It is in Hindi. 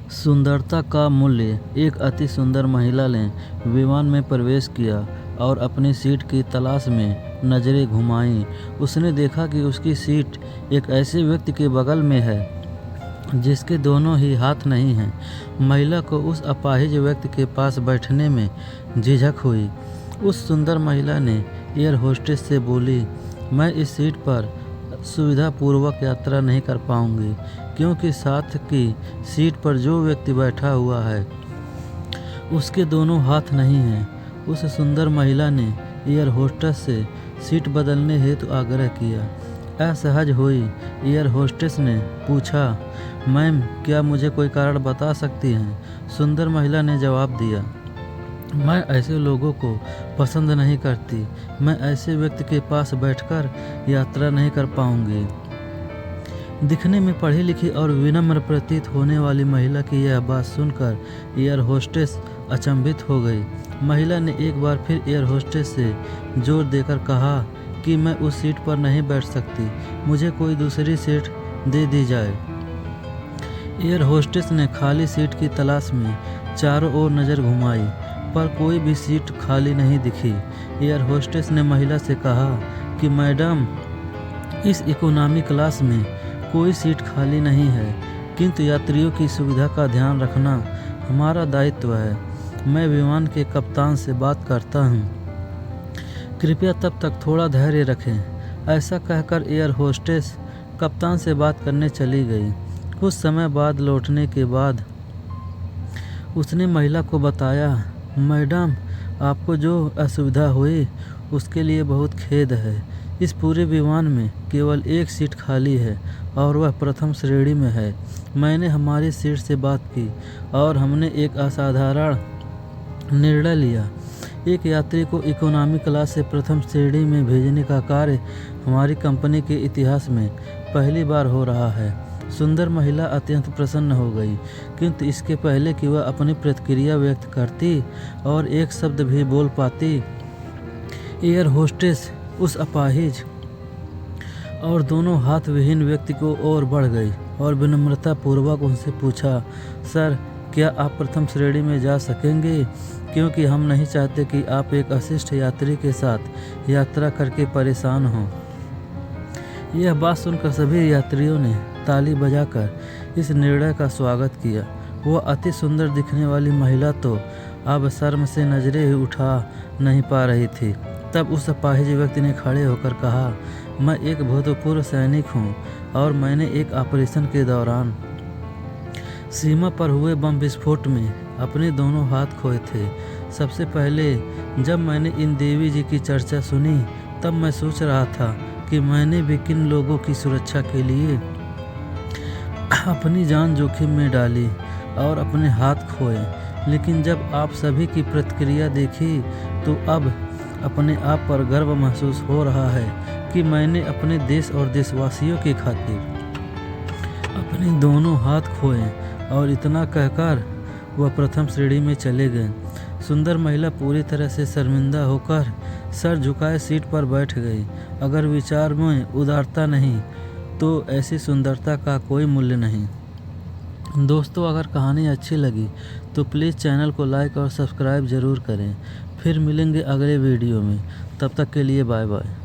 सुंदरता का मूल्य। एक अति सुंदर महिला ने विमान में प्रवेश किया और अपनी सीट की तलाश में नज़रें घुमाईं। उसने देखा कि उसकी सीट एक ऐसे व्यक्ति के बगल में है जिसके दोनों ही हाथ नहीं हैं। महिला को उस अपाहिज व्यक्ति के पास बैठने में झिझक हुई। उस सुंदर महिला ने एयर होस्टेस से बोली, मैं इस सीट पर सुविधापूर्वक यात्रा नहीं कर पाऊंगी क्योंकि साथ की सीट पर जो व्यक्ति बैठा हुआ है उसके दोनों हाथ नहीं हैं। उस सुंदर महिला ने एयर होस्टेस से सीट बदलने हेतु आग्रह किया। असहज हुई एयर होस्टेस ने पूछा, मैम क्या मुझे कोई कारण बता सकती हैं? सुंदर महिला ने जवाब दिया, मैं ऐसे लोगों को पसंद नहीं करती। मैं ऐसे व्यक्ति के पास बैठकर यात्रा नहीं कर पाऊंगी। दिखने में पढ़ी लिखी और विनम्र प्रतीत होने वाली महिला की यह बात सुनकर एयर होस्टेस अचंभित हो गई। महिला ने एक बार फिर एयर होस्टेस से जोर देकर कहा कि मैं उस सीट पर नहीं बैठ सकती, मुझे कोई दूसरी सीट दे दी जाए। एयर होस्टेस ने खाली सीट की तलाश में चारों ओर नज़र घुमाई पर कोई भी सीट खाली नहीं दिखी। एयर होस्टेस ने महिला से कहा कि मैडम, इस इकोनॉमी क्लास में कोई सीट खाली नहीं है, किंतु यात्रियों की सुविधा का ध्यान रखना हमारा दायित्व है। मैं विमान के कप्तान से बात करता हूँ, कृपया तब तक थोड़ा धैर्य रखें। ऐसा कहकर एयर होस्टेस कप्तान से बात करने चली गई। कुछ समय बाद लौटने के बाद उसने महिला को बताया, मैडम आपको जो असुविधा हुई उसके लिए बहुत खेद है। इस पूरे विमान में केवल एक सीट खाली है और वह प्रथम श्रेणी में है। मैंने हमारी सीट से बात की और हमने एक असाधारण निर्णय लिया। एक यात्री को इकोनॉमी क्लास से प्रथम श्रेणी में भेजने का कार्य हमारी कंपनी के इतिहास में पहली बार हो रहा है। सुंदर महिला अत्यंत प्रसन्न हो गई, किंतु इसके पहले कि वह अपनी प्रतिक्रिया व्यक्त करती और एक शब्द भी बोल पाती, एयर होस्टेस उस अपाहिज और दोनों हाथ विहीन व्यक्ति को और बढ़ गई और विनम्रतापूर्वक उनसे पूछा, सर क्या आप प्रथम श्रेणी में जा सकेंगे? क्योंकि हम नहीं चाहते कि आप एक अशिष्ट यात्री के साथ यात्रा करके परेशान हों। यह बात सुनकर सभी यात्रियों ने ताली बजाकर इस निर्णय का स्वागत किया। वह अति सुंदर दिखने वाली महिला तो अब शर्म से नजरें ही उठा नहीं पा रही थी। तब उस अपाहिज व्यक्ति ने खड़े होकर कहा, मैं एक भूतपूर्व सैनिक हूँ और मैंने एक ऑपरेशन के दौरान सीमा पर हुए बम विस्फोट में अपने दोनों हाथ खोए थे। सबसे पहले जब मैंने इन देवी जी की चर्चा सुनी तब मैं सोच रहा था कि मैंने भी किन लोगों की सुरक्षा के लिए अपनी जान जोखिम में डाली और अपने हाथ खोए, लेकिन जब आप सभी की प्रतिक्रिया देखी तो अब अपने आप पर गर्व महसूस हो रहा है कि मैंने अपने देश और देशवासियों की खातिर अपने दोनों हाथ खोए। और इतना कहकर वह प्रथम श्रेणी में चले गए। सुंदर महिला पूरी तरह से शर्मिंदा होकर सर झुकाए सीट पर बैठ गई। अगर विचार में उदारता नहीं तो ऐसी सुंदरता का कोई मूल्य नहीं। दोस्तों, अगर कहानी अच्छी लगी तो प्लीज़ चैनल को लाइक और सब्सक्राइब ज़रूर करें। फिर मिलेंगे अगले वीडियो में, तब तक के लिए बाय बाय।